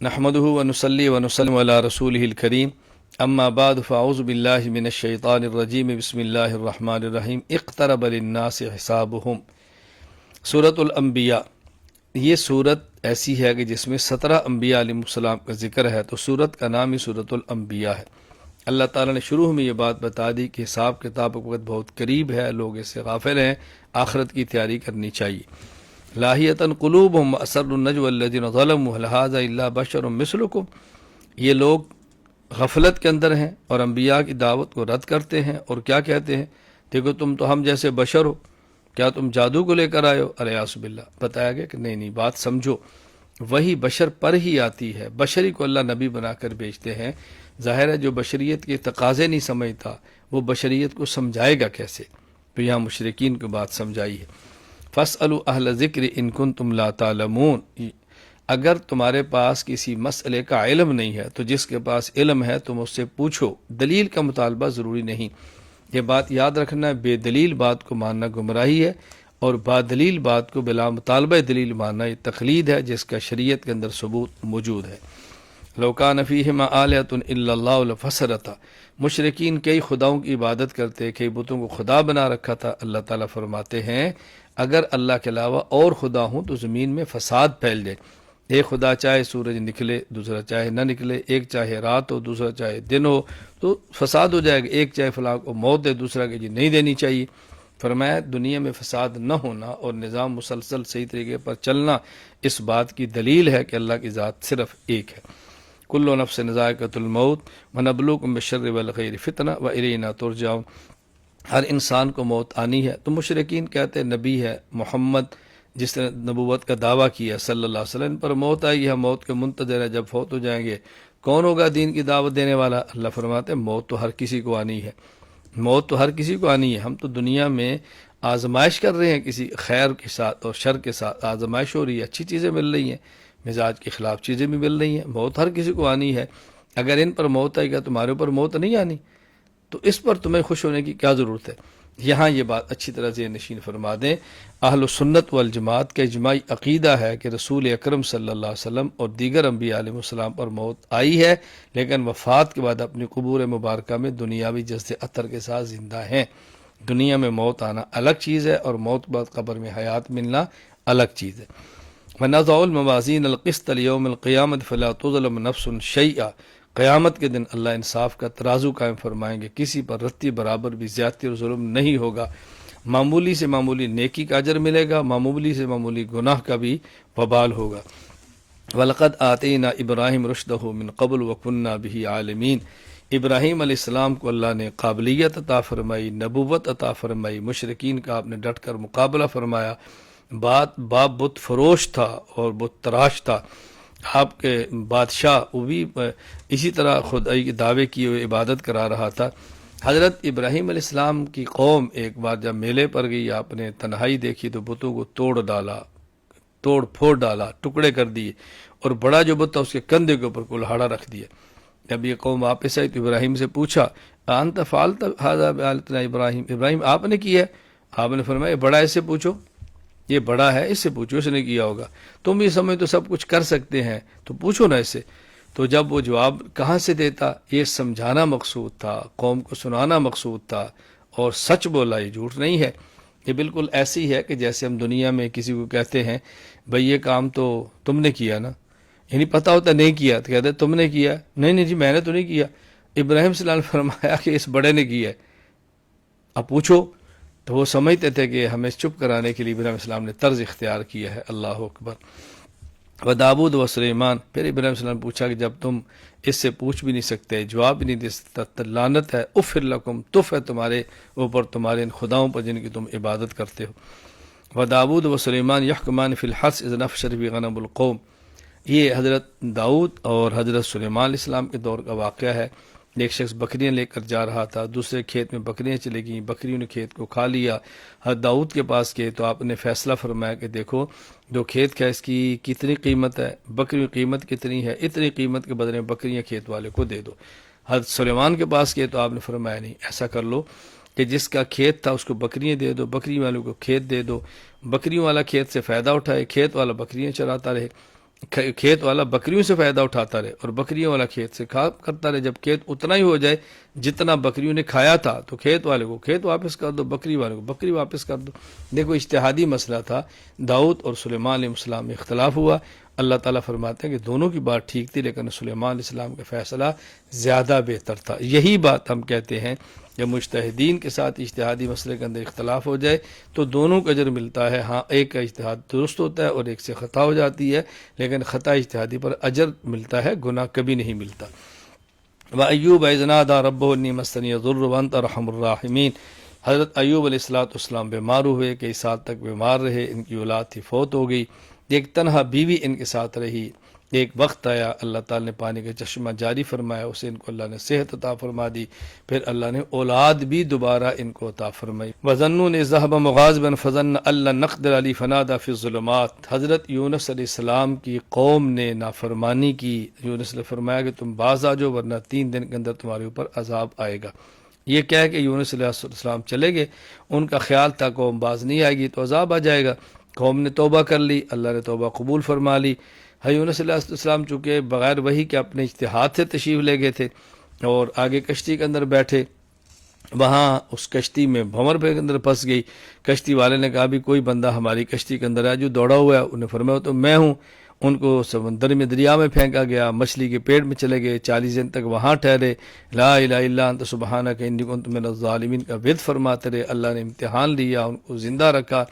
نحمده ونصلي ونسلم على رسوله الكريم اما بعد فاعوذ بالله من الشیطان الرجیم بسم اللہ الرحمن الرحیم اقترب للناس حسابهم سورۃ الانبیاء۔ یہ صورت ایسی ہے کہ جس میں 17 انبیاء علیہ السلام کا ذکر ہے، تو صورت کا نام ہی سورۃ الانبیاء ہے۔ اللہ تعالیٰ نے شروع میں یہ بات بتا دی کہ حساب کتاب کا وقت بہت قریب ہے، لوگ اس سے غافل ہیں، آخرت کی تیاری کرنی چاہیے۔ لاہیتاً قلوبہم اسر النجوى الذین ظلموا هل هذا الا بشر مثلکم، یہ لوگ غفلت کے اندر ہیں اور انبیاء کی دعوت کو رد کرتے ہیں، اور کیا کہتے ہیں، دیکھو تم تو ہم جیسے بشر ہو، کیا تم جادو کو لے کر آئے ہو؟ الیاذ باللہ۔ بتایا گیا کہ نہیں بات سمجھو، وہی بشر پر ہی آتی ہے، بشری کو اللہ نبی بنا کر بھیجتے ہیں۔ ظاہر ہے جو بشریت کے تقاضے نہیں سمجھتا وہ بشریت کو سمجھائے گا کیسے؟ تو یہاں مشرکین کو بات سمجھائی ہے۔ فَاسْأَلُوا أَهْلَ الذِّكْرِ إِن كُنتُمْ لَا تَعْلَمُونَ، اگر تمہارے پاس کسی مسئلے کا علم نہیں ہے تو جس کے پاس علم ہے تم اس سے پوچھو۔ دلیل کا مطالبہ ضروری نہیں، یہ بات یاد رکھنا ہے، بے دلیل بات کو ماننا گمراہی ہے، اور با دلیل بات کو بلا مطالبہ دلیل ماننا یہ تقلید ہے جس کا شریعت کے اندر ثبوت موجود ہے۔ لَوْ كَانَ فِيهِمَا آلِهَةٌ إِلَّا اللَّهُ لَفَسَدَتَا، مشرکین کئی خداؤں کی عبادت کرتے، کئی بتوں کو خدا بنا رکھا تھا۔ اللہ تعالیٰ فرماتے ہیں اگر اللہ کے علاوہ اور خدا ہوں تو زمین میں فساد پھیل جائے۔ ایک خدا چاہے سورج نکلے، دوسرا چاہے نہ نکلے، ایک چاہے رات ہو، دوسرا چاہے دن ہو، تو فساد ہو جائے گا۔ ایک چاہے فلاں کو موت دے، دوسرا کہ جی نہیں دینی چاہیے۔ فرمایا دنیا میں فساد نہ ہونا اور نظام مسلسل صحیح طریقے پر چلنا اس بات کی دلیل ہے کہ اللہ کی ذات صرف ایک ہے۔ کل نفس ذائقۃ الموت ونبلوکم بالشر والخیر فتنہ والینا ترجعون، ہر انسان کو موت آنی ہے۔ تو مشرکین کہتے ہیں نبی ہے محمد جس نے نبوت کا دعویٰ کیا صلی اللہ علیہ وسلم پر موت آئی ہے، موت کے منتظر ہے، جب فوت ہو جائیں گے کون ہوگا دین کی دعوت دینے والا؟ اللہ فرماتے ہیں موت تو ہر کسی کو آنی ہے، موت تو ہر کسی کو آنی ہے۔ ہم تو دنیا میں آزمائش کر رہے ہیں، کسی خیر کے ساتھ اور شر کے ساتھ آزمائش ہو رہی ہے، اچھی چیزیں مل رہی ہیں، مزاج کے خلاف چیزیں بھی مل رہی ہیں، موت ہر کسی کو آنی ہے۔ اگر ان پر موت آئے گا تمہارے اوپر موت نہیں آنی، تو اس پر تمہیں خوش ہونے کی کیا ضرورت ہے؟ یہاں یہ بات اچھی طرح ذہن نشین فرما دیں، اہل سنت والجماعت کا اجماعی عقیدہ ہے کہ رسول اکرم صلی اللہ علیہ وسلم اور دیگر انبیاء علیہ السلام پر موت آئی ہے، لیکن وفات کے بعد اپنی قبور مبارکہ میں دنیاوی جسد اطہر کے ساتھ زندہ ہیں۔ دنیا میں موت آنا الگ چیز ہے اور موت بعد قبر میں حیات ملنا الگ چیز ہے۔ وَنَضَعُ الْمَوَازِينَ الْقِسْطَ لِيَوْمِ الْقِيَامَةِ فَلَا تُظْلَمُ نَفْسٌ شَيْئًا، قیامت کے دن اللہ انصاف کا ترازو قائم فرمائیں گے، کسی پر رتی برابر بھی زیادتی اور ظلم نہیں ہوگا۔ معمولی سے معمولی نیکی کا اجر ملے گا، معمولی سے معمولی گناہ کا بھی وبال ہوگا۔ وَلَقَدْ آتَيْنَا إِبْرَاهِيمَ رُشْدَهُ مِن قَبْلُ وَكُنَّا بِهِ عَالِمِينَ، ابراہیم علیہ السلام کو اللہ نے قابلیت عطا فرمائی، نبوت عطا فرمائی، مشرکین کا آپ نے ڈٹ کر مقابلہ فرمایا۔ باپ بت فروش تھا اور بت تراش تھا، آپ کے بادشاہ وہ بھی اسی طرح خدائی کے دعوے کیے ہوئے عبادت کرا رہا تھا۔ حضرت ابراہیم علیہ السلام کی قوم ایک بار جب میلے پر گئی، آپ نے تنہائی دیکھی تو بتوں کو توڑ پھوڑ ڈالا، ٹکڑے کر دیے، اور بڑا جو بت تھا اس کے کندھے کے اوپر کلہاڑا رکھ دیا۔ جب یہ قوم واپس آئی تو ابراہیم سے پوچھا انت فعلت ھذا بآلہتنا ابراہیم آپ نے کیا ہے؟ آپ نے فرمایا بڑا ہے، اس سے پوچھو، یہ بڑا ہے، اس سے پوچھو، اس نے کیا ہوگا، تم بھی سمجھ تو سب کچھ کر سکتے ہیں تو پوچھو نا اس سے۔ تو جب وہ جواب کہاں سے دیتا، یہ سمجھانا مقصود تھا، قوم کو سنانا مقصود تھا، اور سچ بولا، یہ جھوٹ نہیں ہے۔ یہ بالکل ایسی ہے کہ جیسے ہم دنیا میں کسی کو کہتے ہیں بھئی یہ کام تو تم نے کیا نا، یعنی پتہ ہوتا نہیں کیا تو کہتے تم نے کیا، نہیں جی میں نے تو نہیں کیا۔ ابراہیم صلی اللہ علیہ وسلم نے فرمایا کہ اس بڑے نے کیا ہے، اب پوچھو۔ تو وہ سمجھتے تھے کہ ہمیں چپ کرانے کے لیے ابراہیم السلام نے طرز اختیار کیا ہے۔ اللہ اکبر۔ وداود و سلیمان، پھر ابراہیم السلام نے پوچھا کہ جب تم اس سے پوچھ بھی نہیں سکتے، جواب بھی نہیں دے سکتا، لعنت ہے، اف لکم، تف ہے تمہارے اوپر، تمہارے ان خداؤں پر جن کی تم عبادت کرتے ہو۔ وداود و سلیمان یحکمان فی الحرث اذ نفشت فی غنم القوم، یہ حضرت داؤد اور حضرت سلیمان علیہ السلام کے دور کا واقعہ ہے۔ ایک شخص بکریاں لے کر جا رہا تھا، دوسرے کھیت میں بکریاں چلی گئیں، بکریوں نے کھیت کو کھا لیا۔ حضرت داؤد کے پاس گئے تو آپ نے فیصلہ فرمایا کہ دیکھو جو کھیت کا اس کی کتنی قیمت ہے، بکریوں کی قیمت کتنی ہے، اتنی قیمت کے بدلے میں بکریاں کھیت والے کو دے دو۔ حضرت سلیمان کے پاس گئے تو آپ نے فرمایا نہیں، ایسا کر لو کہ جس کا کھیت تھا اس کو بکریاں دے دو، بکری والوں کو کھیت دے دو، بکریوں والا کھیت سے فائدہ اٹھائے، کھیت والا بکریاں چراتا رہے۔ کھیت والا بکریوں سے فائدہ اٹھاتا رہے اور بکریوں والا کھیت سے کھا کرتا رہے، جب کھیت اتنا ہی ہو جائے جتنا بکریوں نے کھایا تھا تو کھیت والے کو کھیت واپس کر دو، بکری والے کو بکری واپس کر دو۔ دیکھو اجتہادی مسئلہ تھا، داؤد اور سلیمان علیہ السلام میں اختلاف ہوا، اللہ تعالیٰ فرماتے ہیں کہ دونوں کی بات ٹھیک تھی لیکن سلیمان علیہ السلام کا فیصلہ زیادہ بہتر تھا۔ یہی بات ہم کہتے ہیں جب مجتہدین کے ساتھ اجتہادی مسئلے کے اندر اختلاف ہو جائے تو دونوں کو اجر ملتا ہے، ہاں ایک کا اجتہاد درست ہوتا ہے اور ایک سے خطا ہو جاتی ہے، لیکن خطا اجتہادی پر اجر ملتا ہے، گناہ کبھی نہیں ملتا۔ وَأَيُّوبَ إِذْ نَادَىٰ رَبَّهُ أَنِّي مَسَّنِيَ الضُّرُّ وَأَنتَ أَرْحَمُ الرَّاحِمِينَ۔ حضرت ایوب علیہ السلام بیمار ہوئے، کئی سال تک بیمار رہے، ان کی اولاد تھی فوت ہو گئی، ایک تنہا بیوی ان کے ساتھ رہی۔ ایک وقت آیا اللہ تعالیٰ نے پانی کا چشمہ جاری فرمایا، اسے ان کو اللہ نے صحت عطا فرما دی، پھر اللہ نے اولاد بھی دوبارہ ان کو عطا فرمائی۔ وَظَنُّونِ إِذْ ذَهَبَ مُغَاضِبًا فَظَنَّ أَن لَّن نَّقْدِرَ عَلَيْهِ فَنَادَىٰ فِي الظُّلُمَاتِ۔ حضرت یونس علیہ السلام کی قوم نے نافرمانی کی، یونس نے فرمایا کہ تم باز آ جاؤ ورنہ 3 دن کے اندر تمہارے اوپر عذاب آئے گا۔ یہ کہہ کہ یونس علیہ السلام چلے گئے، ان کا خیال تھا قوم باز نہیں آئے گی تو عذاب آ جائے گا۔ قوم نے توبہ کر لی، اللہ نے توبہ قبول فرما لی۔ یونس علیہ السلام چونکہ بغیر وحی کے اپنے اجتہاد سے تشریف لے گئے تھے اور آگے کشتی کے اندر بیٹھے، وہاں اس کشتی میں بھنور پہ اندر پھنس گئی۔ کشتی والے نے کہا بھی کوئی بندہ ہماری کشتی کے اندر ہے جو دوڑا ہوا ہے، انہیں فرمایا تو میں ہوں۔ ان کو سمندر میں دریا میں پھینکا گیا، مچھلی کے پیٹ میں چلے گئے، 40 دن تک وہاں ٹھہرے، لا الہ الا انت سبحانک انی کنت من الظالمین کا ورد فرماتے رہے۔ اللہ نے امتحان لیا، ان کو زندہ رکھا۔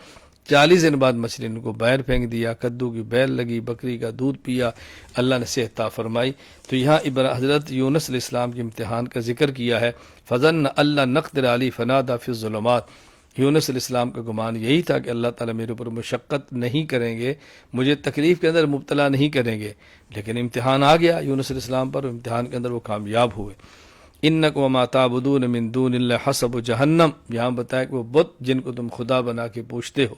40 دن بعد مچھلی ان کو باہر پھینک دیا، کدو کی بیل لگی، بکری کا دودھ پیا، اللہ نے صحت عطا فرمائی۔ تو یہاں حضرت یونس علیہ السلام کے امتحان کا ذکر کیا ہے، فظن اللہ نقدر علی فنادى فی الظلمات۔ یونس علیہ السلام کا گمان یہی تھا کہ اللہ تعالیٰ میرے اوپر مشقت نہیں کریں گے، مجھے تکلیف کے اندر مبتلا نہیں کریں گے، لیکن امتحان آ گیا یونس علیہ السلام پر، امتحان کے اندر وہ کامیاب ہوئے۔ انکم وما تعبدون من دون اللہ حسب جہنم، یہاں بتایا کہ وہ بت جن کو تم خدا بنا کے پوجتے ہو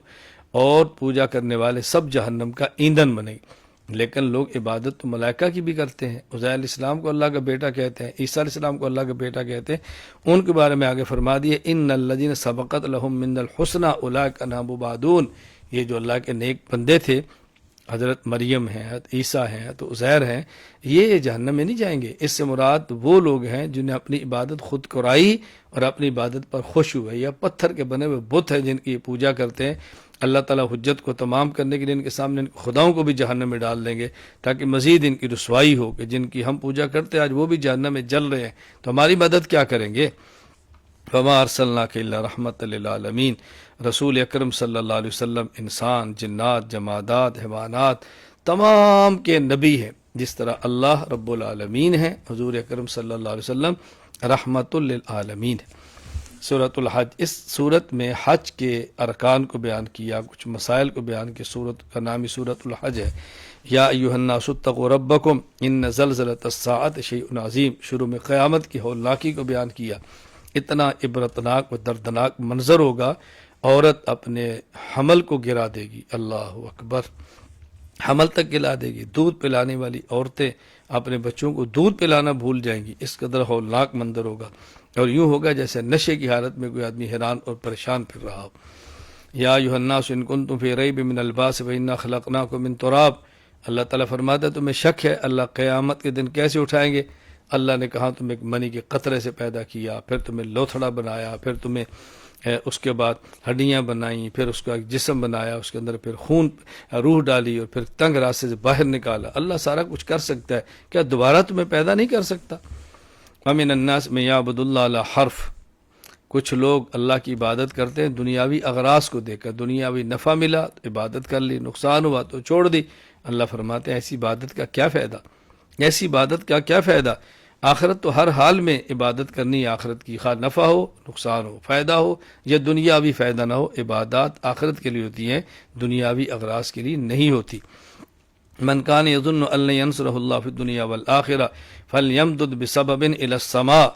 اور پوجا کرنے والے سب جہنم کا ایندھن بنے گے۔ لیکن لوگ عبادت تو ملائکہ کی بھی کرتے ہیں، عزیر علیہ السلام کو اللہ کا بیٹا کہتے ہیں، عیسیٰ علیہ السلام کو اللہ کا بیٹا کہتے ہیں، ان کے بارے میں آگے فرما دیے ان الذین سبقت لهم من الحسنى اولئک عنہا مبعدون۔ یہ جو اللہ کے نیک بندے تھے، حضرت مریم ہیں، حضرت عیسیٰ ہیں تو عزیر ہیں، یہ جہنم میں نہیں جائیں گے۔ اس سے مراد وہ لوگ ہیں جنہیں اپنی عبادت خود کرائی اور اپنی عبادت پر خوش ہوئے، یا پتھر کے بنے ہوئے بت ہیں جن کی پوجا کرتے ہیں۔ اللہ تعالیٰ حجت کو تمام کرنے کے لیے ان کے سامنے ان خداؤں کو بھی جہنم میں ڈال دیں گے تاکہ مزید ان کی رسوائی ہو کہ جن کی ہم پوجا کرتے ہیں آج وہ بھی جہنم میں جل رہے ہیں، تو ہماری مدد کیا کریں گے؟ فما ارسلناک الا رحمت للعالمین، رسول اکرم صلی اللہ علیہ وسلم انسان، جنات، جمادات، حیوانات تمام کے نبی ہیں، جس طرح اللہ رب العالمین ہے، حضور اکرم صلی اللہ علیہ وسلم رحمت للعالمین ہے۔ سورۃ الحج، اس صورت میں حج کے ارکان کو بیان کیا، کچھ مسائل کو بیان کیا۔ صورت کا نام ہی سورۃ الحج ہے۔ یا ایھا الناس اتقوا ربکم ان زلزلۃ الساعۃ شیء عظیم، شروع میں قیامت کی ہولناکی کو بیان کیا۔ اتنا عبرتناک و دردناک منظر ہوگا، عورت اپنے حمل کو گرا دے گی، اللہ اکبر، حمل تک گرا دے گی۔ دودھ پلانے والی عورتیں اپنے بچوں کو دودھ پلانا بھول جائیں گی، اس قدر ہولناک منظر ہوگا، اور یوں ہوگا جیسے نشے کی حالت میں کوئی آدمی حیران اور پریشان پھر رہا ہو۔ یا ایھا الناس ان کنتم فی ریب من البعث فانا خلقناکم من تراب، اللہ تعالیٰ فرماتا ہے تمہیں شک ہے اللہ قیامت کے دن کیسے اٹھائیں گے؟ اللہ نے کہا تمہیں منی کے قطرے سے پیدا کیا، پھر تمہیں لوتھڑا بنایا، پھر تمہیں اس کے بعد ہڈیاں بنائیں، پھر اس کا جسم بنایا، اس کے اندر پھر خون روح ڈالی اور پھر تنگ راستے سے باہر نکالا۔ اللہ سارا کچھ کر سکتا ہے، کیا دوبارہ تمہیں پیدا نہیں کر سکتا؟ وَمِنَ النَّاسِ مَن يَعْبُدُ اللَّهَ عَلَىٰ حَرْفٍ، کچھ لوگ اللہ کی عبادت کرتے ہیں دنیاوی اغراض کو دیکھ کر، دنیاوی نفع ملا تو عبادت کر لی، نقصان ہوا تو چھوڑ دی۔ اللہ فرماتے ہیں ایسی عبادت کا کیا فائدہ، ایسی عبادت کا کیا فائدہ؟ آخرت تو ہر حال میں عبادت کرنی ہے، آخرت کی، خواہ نفع ہو، نقصان ہو، فائدہ ہو یا دنیاوی فائدہ نہ ہو، عبادات آخرت کے لیے ہوتی ہیں، دنیاوی اغراض کے لیے نہیں ہوتی۔ من کان یظن ان لن ینصرہ اللہ فی الدنیا والآخرہ فلیمدد بسبب الی السماء،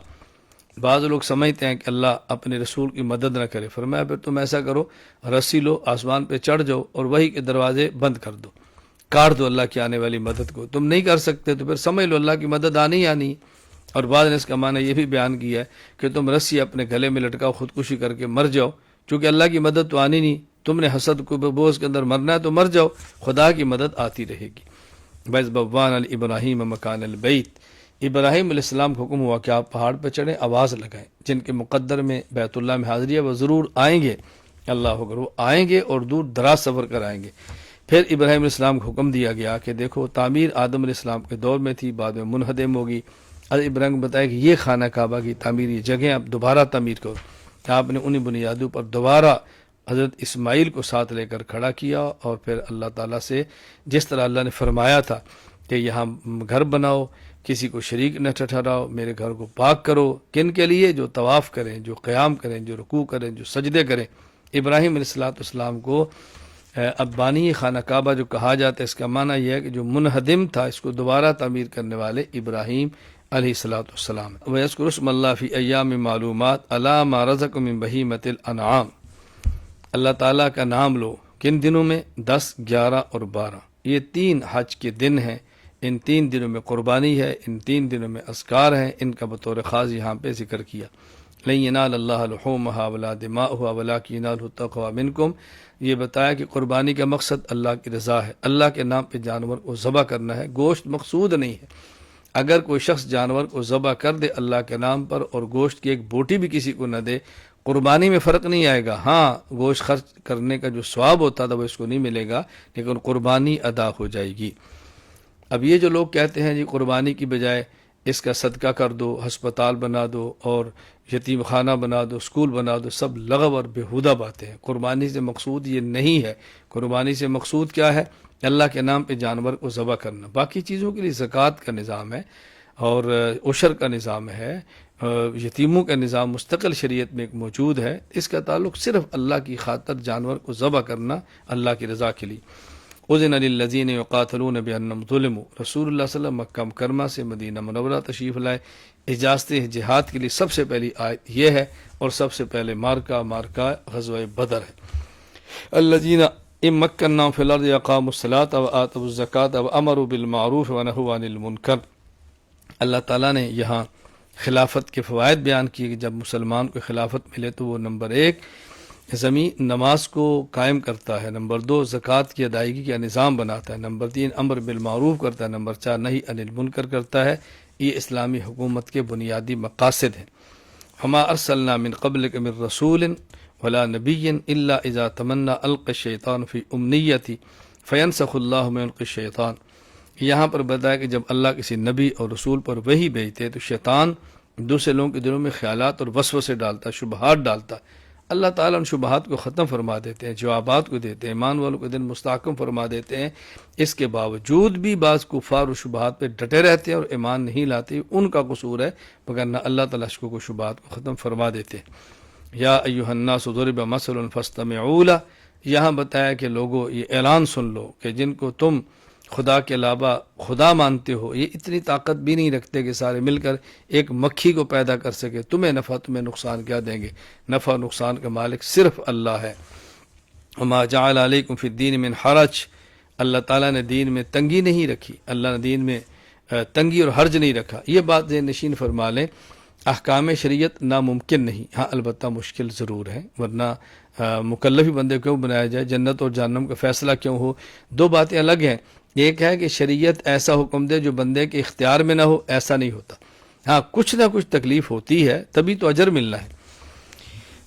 بعض لوگ سمجھتے ہیں کہ اللہ اپنے رسول کی مدد نہ کرے، فرمایا پھر تم ایسا کرو، رسی لو، آسمان پہ چڑھ جاؤ اور وہی کے دروازے بند کر دو، کاٹ دو اللہ کی آنے والی مدد کو۔ تم نہیں کر سکتے تو پھر سمجھ لو اللہ کی مدد آنی آنی۔ اور بعض نے اس کا معنی یہ بھی بیان کیا ہے کہ تم رسی اپنے گلے میں لٹکاؤ، خودکشی کر کے مر جاؤ، چونکہ اللہ کی مدد تو آنی نہیں، تم نے حسد کو بغض کے اندر مرنا ہے تو مر جاؤ، خدا کی مدد آتی رہے گی۔ وَإِذْ بَوَّأْنَا لِإِبْرَاهِيمَ مَكَانَ الْبَيْتِ، ابراہیم علیہ السلام کو حکم ہوا کہ آپ پہاڑ پہ چڑھیں، آواز لگائیں، جن کے مقدر میں بیت اللہ میں حاضری ہے وہ ضرور آئیں گے، اللہ اکبر، وہ آئیں گے اور دور دراز سفر کر آئیں گے۔ پھر ابراہیم علیہ السلام کو حکم دیا گیا کہ دیکھو تعمیر آدم علیہ السلام کے دور میں تھی، بعد میں منہدم ہوگی۔ حضرت ابراہیم نے بتایا کہ یہ خانہ کعبہ کی تعمیر، یہ جگہ آپ دوبارہ تعمیر کرو۔ آپ نے انہی بنیادوں پر دوبارہ حضرت اسماعیل کو ساتھ لے کر کھڑا کیا، اور پھر اللہ تعالیٰ سے جس طرح اللہ نے فرمایا تھا کہ یہاں گھر بناؤ، کسی کو شریک نہ ٹھہراؤ، میرے گھر کو پاک کرو، کن کے لیے؟ جو طواف کریں، جو قیام کریں، جو رکوع کریں، جو سجدے کریں۔ ابراہیم علیہ السلام کو اب بانی خانہ کعبہ جو کہا جاتا ہے، اس کا معنی یہ ہے کہ جو منہدم تھا اس کو دوبارہ تعمیر کرنے والے ابراہیم علیہ السلام۔ وَيَذْكُرُ اسْمَ اللَّهِ فِي أَيَّامٍ مَّعْلُومَاتٍ عَلَىٰ مَا رَزَقَكُم مِّن بَهِيمَةِ الْأَنْعَامِ، اللہ تعالیٰ کا نام لو کن دنوں میں؟ 10، 11 اور 12، یہ 3 حج کے دن ہیں۔ ان 3 دنوں میں قربانی ہے، ان 3 دنوں میں اذکار ہیں، ان کا بطور خاص یہاں پہ ذکر کیا۔ لَن يَنَالَ اللَّهَ لُحُومُهَا وَلَا دِمَاؤُهَا وَلَٰكِنْ يَنَالُهُ التَّقْوَىٰ مِنكُمْ، یہ بتایا کہ قربانی کا مقصد اللہ کی رضا ہے، اللہ کے نام پہ جانور کو ذبح کرنا ہے، گوشت مقصود نہیں ہے۔ اگر کوئی شخص جانور کو ذبح کر دے اللہ کے نام پر اور گوشت کی ایک بوٹی بھی کسی کو نہ دے، قربانی میں فرق نہیں آئے گا۔ ہاں گوشت خرچ کرنے کا جو ثواب ہوتا تھا وہ اس کو نہیں ملے گا، لیکن قربانی ادا ہو جائے گی۔ اب یہ جو لوگ کہتے ہیں جی قربانی کی بجائے اس کا صدقہ کر دو، ہسپتال بنا دو اور یتیم خانہ بنا دو، اسکول بنا دو، سب لغو اور بیہودہ باتیں ہیں۔ قربانی سے مقصود یہ نہیں ہے۔ قربانی سے مقصود کیا ہے؟ اللہ کے نام پہ جانور کو ذبح کرنا۔ باقی چیزوں کے لیے زکوٰۃ کا نظام ہے اور عشر کا نظام ہے، یتیموں کا نظام مستقل شریعت میں ایک موجود ہے۔ اس کا تعلق صرف اللہ کی خاطر جانور کو ذبح کرنا، اللہ کی رضا کے لیے۔ اذن للذین یقاتلون بانہم ظلموا، رسول اللہ صلی اللہ علیہ وسلم مکہ مکرمہ سے مدینہ منورہ تشریف لائے، اجازت جہاد کے لیے سب سے پہلی آیت یہ ہے، اور سب سے پہلے مارکہ غزوہ بدر ہے۔ الذین ان مکناہم فی الارض اقاموا الصلاۃ وآتوا الزکاۃ وامروا بالمعروف ونہوا عن المنکر۔ اللہ تعالیٰ نے یہاں خلافت کے فوائد بیان کیے کہ جب مسلمان کو خلافت ملے تو وہ نمبر 1 زمین نماز کو قائم کرتا ہے، نمبر 2 زکوٰۃ کی ادائیگی کا نظام بناتا ہے، نمبر 3 امر بالمعروف کرتا ہے، نمبر 4 نہی عن المنکر کرتا ہے۔ یہ اسلامی حکومت کے بنیادی مقاصد ہیں۔ وما ارسلنا من قبلک من رسول ولا نبی الا اذا تمنى القى الشیطان فی امنیتی فینسخ اللہ ما یلقی الشیطان۔ یہاں پر بتایا کہ جب اللہ کسی نبی اور رسول پر وحی بھیجتے ہیں تو شیطان دوسرے لوگوں کے دلوں میں خیالات اور وسوسے ڈالتا ہے، شبہات ڈالتا ہے۔ اللہ تعالیٰ ان شبہات کو ختم فرما دیتے ہیں، جوابات کو دیتے ہیں، ایمان والوں کو دن مستحکم فرما دیتے ہیں۔ اس کے باوجود بھی بعض کفار و شبہات پہ ڈٹے رہتے ہیں اور ایمان نہیں لاتے، ان کا قصور ہے، وگرنہ اللہ تعالیٰ اشکوں کو شبہات کو ختم فرما دیتے ہیں۔ یا ایھا الناس ضرب مثل فاستمعوا لہ، یہاں بتایا کہ لوگوں یہ اعلان سن لو کہ جن کو تم خدا کے علاوہ خدا مانتے ہو یہ اتنی طاقت بھی نہیں رکھتے کہ سارے مل کر ایک مکھی کو پیدا کر سکے، تمہیں نفع تمہیں نقصان کیا دیں گے؟ نفع نقصان کا مالک صرف اللہ ہے۔ وما جعل علیکم فی الدین من حرج، اللہ تعالیٰ نے دین میں تنگی نہیں رکھی، اللہ نے دین میں تنگی اور حرج نہیں رکھا۔ یہ بات ذہن نشین فرما لیں، احکام شریعت ناممکن نہیں، ہاں البتہ مشکل ضرور ہے، ورنہ مکلفی بندے کیوں بنایا جائے، جنت اور جہنم کا فیصلہ کیوں ہو؟ دو باتیں الگ ہیں۔ ایک ہے کہ شریعت ایسا حکم دے جو بندے کے اختیار میں نہ ہو، ایسا نہیں ہوتا۔ ہاں کچھ نہ کچھ تکلیف ہوتی ہے، تبھی تو اجر ملنا ہے۔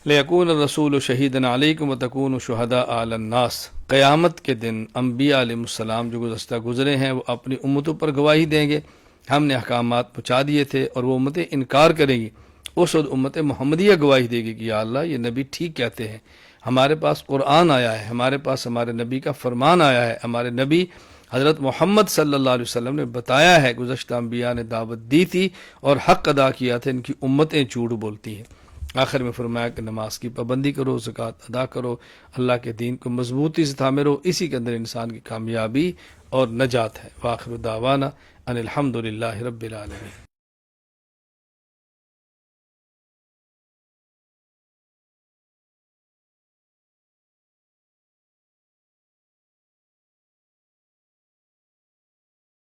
لِيَكُونَ الرَّسُولُ شَهِيدًا عَلَيْكُمْ وَتَكُونُوا شُهَدَاءَ عَلَى النَّاسِ، قیامت کے دن انبیاء علیہ السلام جو گزشتہ گزرے ہیں وہ اپنی امتوں پر گواہی دیں گے، ہم نے احکامات پہنچا دیے تھے، اور وہ امتیں انکار کریں گی، اس وقت امت محمدیہ گواہی دے گی کہ یا اللہ یہ نبی ٹھیک کہتے ہیں، ہمارے پاس قرآن آیا ہے، ہمارے پاس ہمارے نبی کا فرمان آیا ہے، ہمارے نبی حضرت محمد صلی اللہ علیہ وسلم نے بتایا ہے، گزشتہ انبیاء نے دعوت دی تھی اور حق ادا کیا تھا، ان کی امتیں جھوٹ بولتی ہیں۔ آخر میں فرمایا کہ نماز کی پابندی کرو، زکوٰۃ ادا کرو، اللہ کے دین کو مضبوطی سے تھامے رہو، اسی کے اندر انسان کی کامیابی اور نجات ہے۔ وآخر دعوانا ان الحمد للہ رب العالمین۔